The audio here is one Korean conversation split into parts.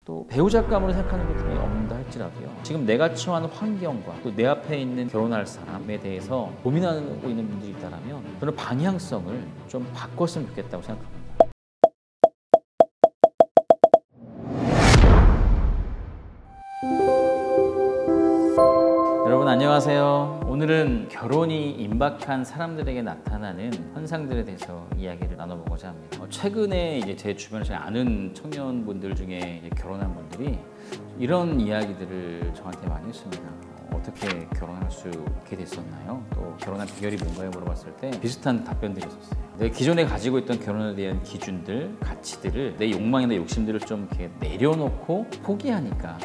또 배우자감으로 생각하는 것들이 없는다 할지라도요, 지금 내가 처한 환경과 또 내 앞에 있는 결혼할 사람에 대해서 고민하고 있는 분들이 있다면 저는 방향성을 좀 바꿨으면 좋겠다고 생각합니다. 여러분 안녕하세요. 오늘은 결혼이 임박한 사람들에게 나타나는 현상들에 대해서 이야기를 나눠보고자 합니다. 최근에 이제 제 주변에 제가 아는 청년분들 중에 이제 결혼한 분들이 이런 이야기들을 저한테 많이 했습니다. 어떻게 결혼할 수 있게 됐었나요? 또 결혼한 비결이 뭔가요? 물어봤을 때 비슷한 답변들이 있었어요. 내가 기존에 가지고 있던 결혼에 대한 기준들, 가치들을, 내 욕망이나 욕심들을 좀 이렇게 내려놓고 포기하니까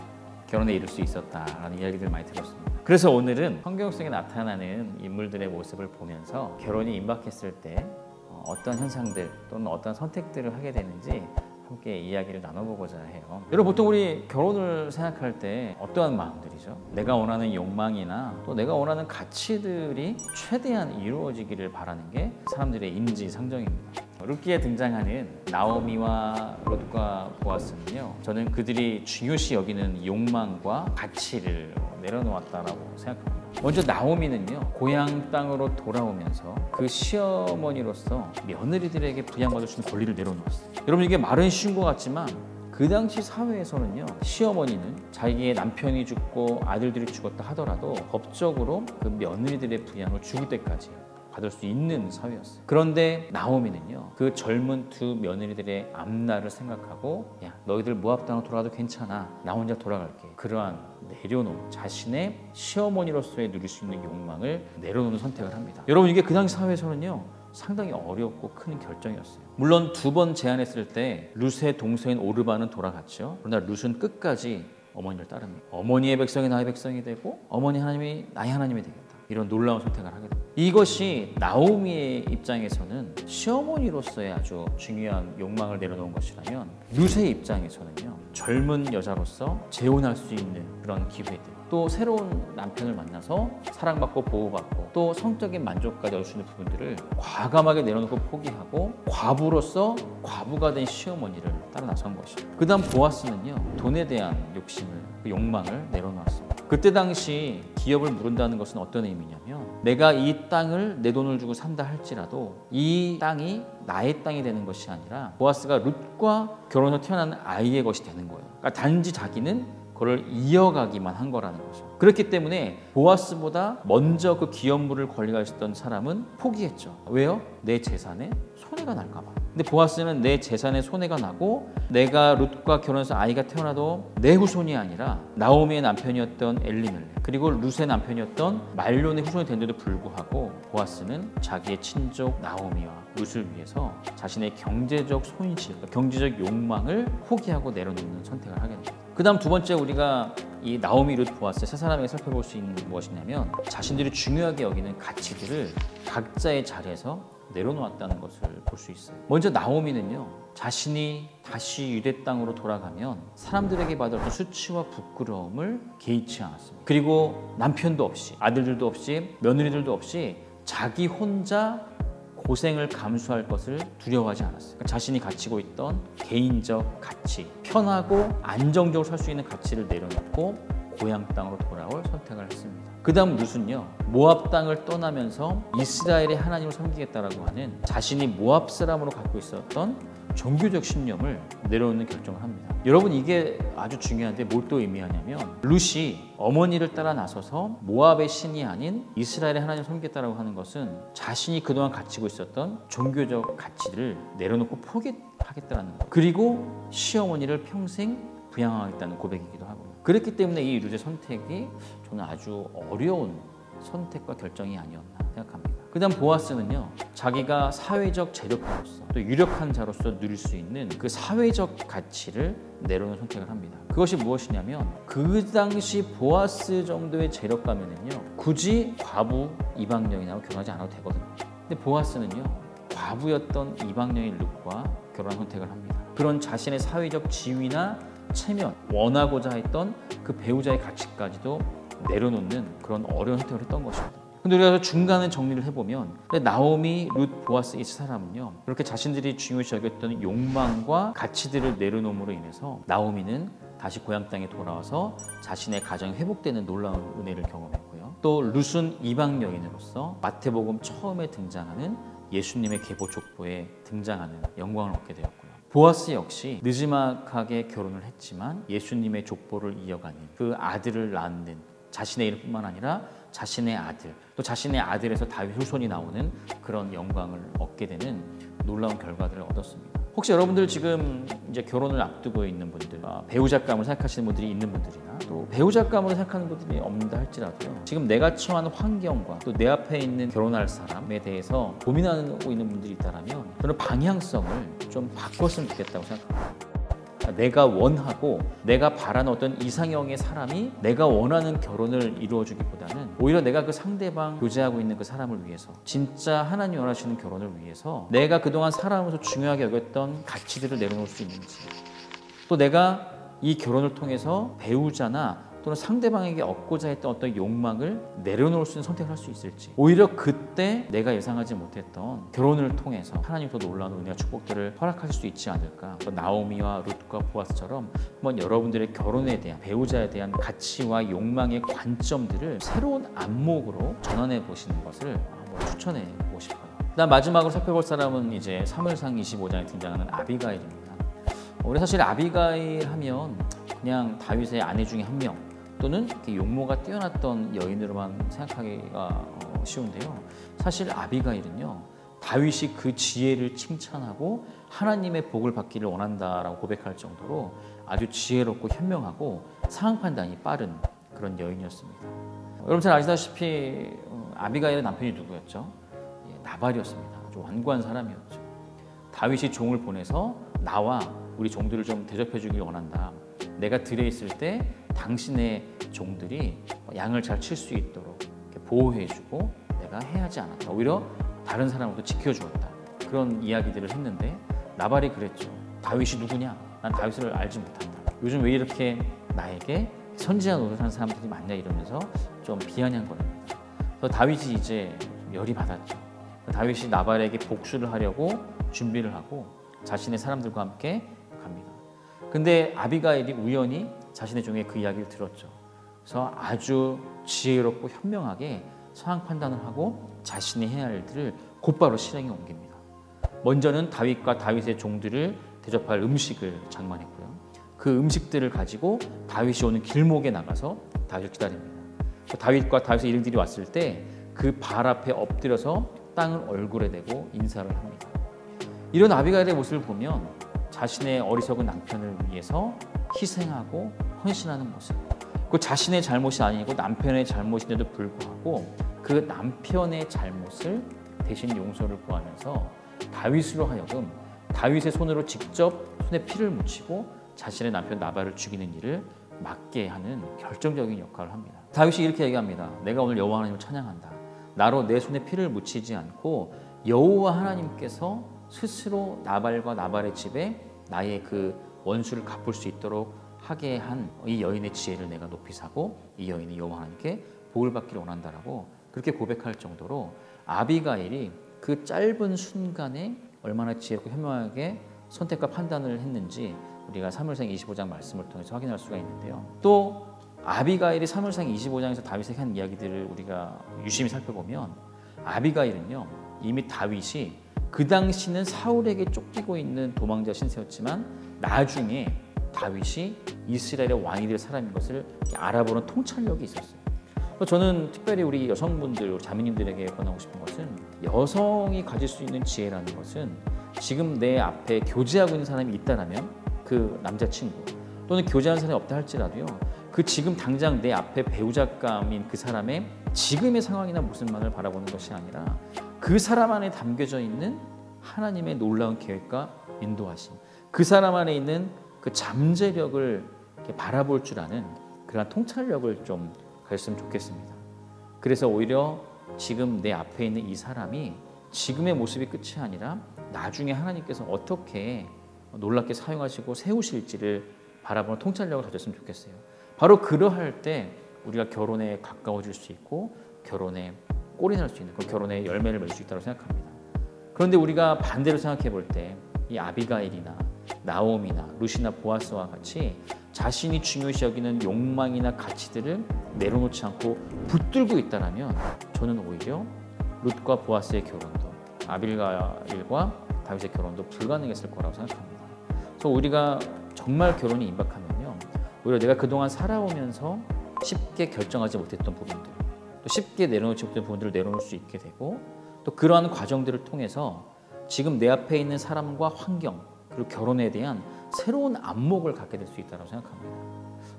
결혼에 이룰 수 있었다라는 이야기들을 많이 들었습니다. 그래서 오늘은 성경 속에 나타나는 인물들의 모습을 보면서 결혼이 임박했을 때 어떤 현상들 또는 어떤 선택들을 하게 되는지 함께 이야기를 나눠보고자 해요. 여러분, 보통 우리 결혼을 생각할 때 어떠한 마음들이죠? 내가 원하는 욕망이나 또 내가 원하는 가치들이 최대한 이루어지기를 바라는 게 사람들의 인지상정입니다. 룻기에 등장하는 나오미와 롯과 보아스는요, 저는 그들이 중요시 여기는 욕망과 가치를 내려놓았다라고 생각합니다. 먼저 나오미는요, 고향 땅으로 돌아오면서 그 시어머니로서 며느리들에게 부양받을 수 있는 권리를 내려놓았어요. 여러분, 이게 말은 쉬운 것 같지만 그 당시 사회에서는요, 시어머니는 자기의 남편이 죽고 아들들이 죽었다 하더라도 법적으로 그 며느리들의 부양을 죽을 때까지 받을 수 있는 사회였어요. 그런데 나오미는요, 그 젊은 두 며느리들의 앞날을 생각하고, 야, 너희들 모압 땅으로 돌아가도 괜찮아, 나 혼자 돌아갈게. 그러한 내려놓은 자신의 시어머니로서의 누릴 수 있는 욕망을 내려놓는 선택을 합니다. 여러분, 이게 그 당시 사회에서는요, 상당히 어렵고 큰 결정이었어요. 물론 두 번 제안했을 때 룻의 동생인 오르바는 돌아갔죠. 그러나 룻은 끝까지 어머니를 따릅니다. 어머니의 백성이 나의 백성이 되고 어머니 하나님이 나의 하나님이 되겠다. 이런 놀라운 선택을 하게 됩니다. 이것이 나오미의 입장에서는 시어머니로서의 아주 중요한 욕망을 내려놓은 것이라면, 룻의 입장에서는요, 젊은 여자로서 재혼할 수 있는 그런 기회들, 또 새로운 남편을 만나서 사랑받고 보호받고 또 성적인 만족까지 얻을 수 있는 부분들을 과감하게 내려놓고 포기하고 과부로서 과부가 된 시어머니를 따라 나선 것이죠. 그 다음 보아스는요, 돈에 대한 욕심을, 그 욕망을 내려놓았습니다. 그때 당시 기업을 물은다는 것은 어떤 의미냐면, 내가 이 땅을 내 돈을 주고 산다 할지라도 이 땅이 나의 땅이 되는 것이 아니라 보아스가 룻과 결혼해서 태어난 아이의 것이 되는 거예요. 그러니까 단지 자기는 그걸 이어가기만 한 거라는 거죠. 그렇기 때문에 보아스보다 먼저 그 기업물을 권리가 있었던 사람은 포기했죠. 왜요? 내 재산에 손해가 날까 봐. 근데 보아스는 내 재산에 손해가 나고 내가 룻과 결혼해서 아이가 태어나도 내 후손이 아니라 나오미의 남편이었던 엘리멜렉, 그리고 룻의 남편이었던 말론의 후손이 된데도 불구하고 보아스는 자기의 친족 나오미와 룻을 위해서 자신의 경제적 손실, 경제적 욕망을 포기하고 내려놓는 선택을 하게 됩니다. 그 다음 두 번째, 우리가 이 나오미, 룻, 보아스 세 사람에게 살펴볼 수 있는 무엇이냐면, 자신들이 중요하게 여기는 가치들을 각자의 자리에서 내려놓았다는 것을 볼 수 있어요. 먼저 나오미는요, 자신이 다시 유대 땅으로 돌아가면 사람들에게 받을 어떤 수치와 부끄러움을 개의치 않았습니다. 그리고 남편도 없이, 아들들도 없이, 며느리들도 없이 자기 혼자 고생을 감수할 것을 두려워하지 않았어요. 그러니까 자신이 가지고 있던 개인적 가치, 편하고 안정적으로 살 수 있는 가치를 내려놓고 고향 땅으로 돌아올 선택을 했습니다. 그 다음 룻은요, 모압 땅을 떠나면서 이스라엘의 하나님을 섬기겠다라고 하는 자신이 모압 사람으로 갖고 있었던 종교적 신념을 내려놓는 결정을 합니다. 여러분, 이게 아주 중요한데 뭘 또 의미하냐면, 룻이 어머니를 따라 나서서 모압의 신이 아닌 이스라엘의 하나님을 섬기겠다라고 하는 것은 자신이 그동안 가지고 있었던 종교적 가치를 내려놓고 포기하겠다는 것, 그리고 시어머니를 평생 부양하겠다는 고백이기도 하고, 그렇기 때문에 이 룻의 선택이 저는 아주 어려운 선택과 결정이 아니었나 생각합니다. 그 다음 보아스는요, 자기가 사회적 재력가로서 또 유력한 자로서 누릴 수 있는 그 사회적 가치를 내려놓는 선택을 합니다. 그것이 무엇이냐면, 그 당시 보아스 정도의 재력가면은요, 굳이 과부 이방여인하고 결혼하지 않아도 되거든요. 근데 보아스는요, 과부였던 이방여인 룻과 결혼 선택을 합니다. 그런 자신의 사회적 지위나 체면, 원하고자 했던 그 배우자의 가치까지도 내려놓는 그런 어려운 선택을 했던 것입니다. 근데 우리가 중간에 정리를 해보면, 나오미, 룻, 보아스 이 사람은요, 그렇게 자신들이 중요시 여겼던 욕망과 가치들을 내려놓음으로 인해서 나오미는 다시 고향 땅에 돌아와서 자신의 가정이 회복되는 놀라운 은혜를 경험했고요. 또 룻은 이방 여인으로서 마태복음 처음에 등장하는 예수님의 계보 족보에 등장하는 영광을 얻게 되었고요. 보아스 역시 느지막하게 결혼을 했지만 예수님의 족보를 이어가는 그 아들을 낳는 자신의 이름뿐만 아니라 자신의 아들, 또 자신의 아들에서 다윗 후손이 나오는 그런 영광을 얻게 되는 놀라운 결과들을 얻었습니다. 혹시 여러분들 지금 이제 결혼을 앞두고 있는 분들, 배우자감을 생각하시는 분들이 있는 분들이나 또 배우자감으로 생각하는 분들이 없는다 할지라도요. 지금 내가 처한 환경과 또 내 앞에 있는 결혼할 사람에 대해서 고민하고 있는 분들이 있다면 저는 방향성을 좀 바꿨으면 좋겠다고 생각합니다. 내가 원하고 내가 바라는 어떤 이상형의 사람이 내가 원하는 결혼을 이루어주기보다는 오히려 내가 그 상대방 교제하고 있는 그 사람을 위해서 진짜 하나님 원하시는 결혼을 위해서 내가 그동안 살아오면서 중요하게 여겼던 가치들을 내려놓을 수 있는지, 또 내가 이 결혼을 통해서 배우자나 또는 상대방에게 얻고자 했던 어떤 욕망을 내려놓을 수 있는 선택을 할 수 있을지, 오히려 그때 내가 예상하지 못했던 결혼을 통해서 하나님 더 놀라운 은혜와 축복들을 허락하실 수 있지 않을까. 나오미와 룻과 보아스처럼 한번 여러분들의 결혼에 대한, 배우자에 대한 가치와 욕망의 관점들을 새로운 안목으로 전환해 보시는 것을 한번 추천해 보고 싶어요. 그다음 마지막으로 살펴볼 사람은 이제 사무엘상 25장에 등장하는 아비가일입니다. 우리 사실 아비가일 하면 그냥 다윗의 아내 중에 한 명, 또는 용모가 뛰어났던 여인으로만 생각하기가 쉬운데요. 사실 아비가일은요, 다윗이 그 지혜를 칭찬하고 하나님의 복을 받기를 원한다라고 고백할 정도로 아주 지혜롭고 현명하고 상황 판단이 빠른 그런 여인이었습니다. 여러분 잘 아시다시피 아비가일의 남편이 누구였죠? 나발이었습니다. 아주 완고한 사람이었죠. 다윗이 종을 보내서 나와 우리 종들을 좀 대접해 주길 원한다. 내가 들에 있을 때 당신의 종들이 양을 잘 칠 수 있도록 보호해주고 내가 해하지 않았다. 오히려 다른 사람으로도 지켜주었다. 그런 이야기들을 했는데 나발이 그랬죠. 다윗이 누구냐? 난 다윗을 알지 못한다. 요즘 왜 이렇게 나에게 선지자 노릇하는 사람들이 많냐 이러면서 좀 비아냥거립니다. 그래서 다윗이 이제 열이 받았죠. 다윗이 나발에게 복수를 하려고 준비를 하고 자신의 사람들과 함께 갑니다. 근데 아비가일이 우연히 자신의 종의 그 이야기를 들었죠. 그래서 아주 지혜롭고 현명하게 상황 판단을 하고 자신이 해야 할 일들을 곧바로 실행에 옮깁니다. 먼저는 다윗과 다윗의 종들을 대접할 음식을 장만했고요. 그 음식들을 가지고 다윗이 오는 길목에 나가서 다윗을 기다립니다. 다윗과 다윗의 일들이 왔을 때 그 발 앞에 엎드려서 땅을 얼굴에 대고 인사를 합니다. 이런 아비가일의 모습을 보면 자신의 어리석은 남편을 위해서 희생하고 헌신하는 모습, 그 자신의 잘못이 아니고 남편의 잘못인데도 불구하고 그 남편의 잘못을 대신 용서를 구하면서 다윗으로 하여금 다윗의 손으로 직접 손에 피를 묻히고 자신의 남편 나발을 죽이는 일을 맡게 하는 결정적인 역할을 합니다. 다윗이 이렇게 얘기합니다. 내가 오늘 여호와 하나님을 찬양한다. 나로 내 손에 피를 묻히지 않고 여호와 하나님께서 스스로 나발과 나발의 집에 나의 그 원수를 갚을 수 있도록 하게 한 이 여인의 지혜를 내가 높이 사고 이 여인이 여호와 하나님께 복을 받기를 원한다라고 그렇게 고백할 정도로 아비가일이 그 짧은 순간에 얼마나 지혜롭고 현명하게 선택과 판단을 했는지 우리가 사무엘상 25장 말씀을 통해서 확인할 수가 있는데요. 또 아비가일이 사무엘상 25장에서 다윗에게 한 이야기들을 우리가 유심히 살펴보면 아비가일은요, 이미 다윗이 그 당시는 사울에게 쫓기고 있는 도망자 신세였지만 나중에 다윗이 이스라엘의 왕이 될 사람인 것을 알아보는 통찰력이 있었어요. 저는 특별히 우리 여성분들, 우리 자매님들에게 권하고 싶은 것은 여성이 가질 수 있는 지혜라는 것은 지금 내 앞에 교제하고 있는 사람이 있다라면 그 남자친구 또는 교제하는 사람이 없다 할지라도요, 그 지금 당장 내 앞에 배우자감인 그 사람의 지금의 상황이나 모습만을 바라보는 것이 아니라 그 사람 안에 담겨져 있는 하나님의 놀라운 계획과 인도하심, 그 사람 안에 있는 그 잠재력을 이렇게 바라볼 줄 아는 그런 통찰력을 좀 가졌으면 좋겠습니다. 그래서 오히려 지금 내 앞에 있는 이 사람이 지금의 모습이 끝이 아니라 나중에 하나님께서 어떻게 놀랍게 사용하시고 세우실지를 바라보는 통찰력을 가졌으면 좋겠어요. 바로 그러할 때 우리가 결혼에 가까워질 수 있고 결혼에 꼴이 날 수 있는, 그 결혼에 열매를 맺을 수 있다고 생각합니다. 그런데 우리가 반대로 생각해 볼 때 이 아비가일이나 나오미나 룻이나 보아스와 같이 자신이 중요시 여기는 욕망이나 가치들을 내려놓지 않고 붙들고 있다라면 저는 오히려 룻과 보아스의 결혼도 아빌가일과 다윗의 결혼도 불가능했을 거라고 생각합니다. 그래서 우리가 정말 결혼이 임박하면요, 오히려 내가 그동안 살아오면서 쉽게 결정하지 못했던 부분들, 또 쉽게 내려놓지 못했던 부분들을 내려놓을 수 있게 되고, 또 그러한 과정들을 통해서 지금 내 앞에 있는 사람과 환경, 그리고 결혼에 대한 새로운 안목을 갖게 될 수 있다고 생각합니다.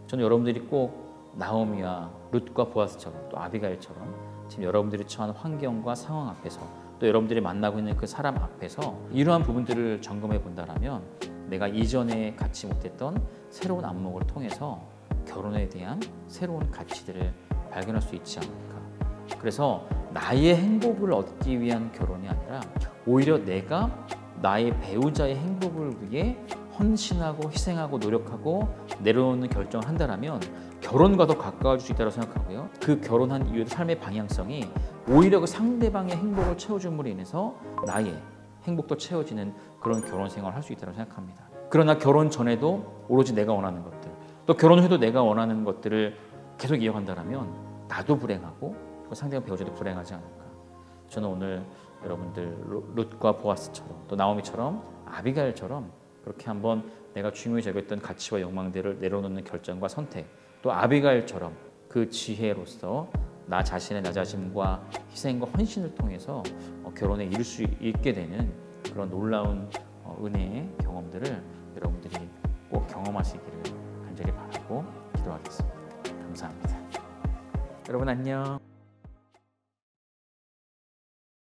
저는 여러분들이 꼭 나오미와 룻과 보아스처럼, 또 아비가일처럼 지금 여러분들이 처한 환경과 상황 앞에서, 또 여러분들이 만나고 있는 그 사람 앞에서 이러한 부분들을 점검해 본다라면 내가 이전에 갖지 못했던 새로운 안목을 통해서 결혼에 대한 새로운 가치들을 발견할 수 있지 않을까. 그래서 나의 행복을 얻기 위한 결혼이 아니라 오히려 내가 나의 배우자의 행복을 위해 헌신하고 희생하고 노력하고 내려놓는 결정을 한다면 결혼과 더 가까워질 수 있다고 생각하고요. 그 결혼한 이후의 삶의 방향성이 오히려 그 상대방의 행복을 채워줌으로 인해서 나의 행복도 채워지는 그런 결혼 생활을 할 수 있다고 생각합니다. 그러나 결혼 전에도 오로지 내가 원하는 것들, 또 결혼 후에도 내가 원하는 것들을 계속 이어간다면 나도 불행하고 상대방 배우자도 불행하지 않을까. 저는 오늘 여러분들 룻과 보아스처럼, 또 나오미처럼, 아비가일처럼 그렇게 한번 내가 중요히 여겼던 가치와 욕망들을 내려놓는 결정과 선택, 또 아비가일처럼 그 지혜로서 나 자신의 낮아짐과 희생과 헌신을 통해서 결혼에 이룰 수 있게 되는 그런 놀라운 은혜의 경험들을 여러분들이 꼭 경험하시기를 간절히 바라고 기도하겠습니다. 감사합니다. 여러분 안녕.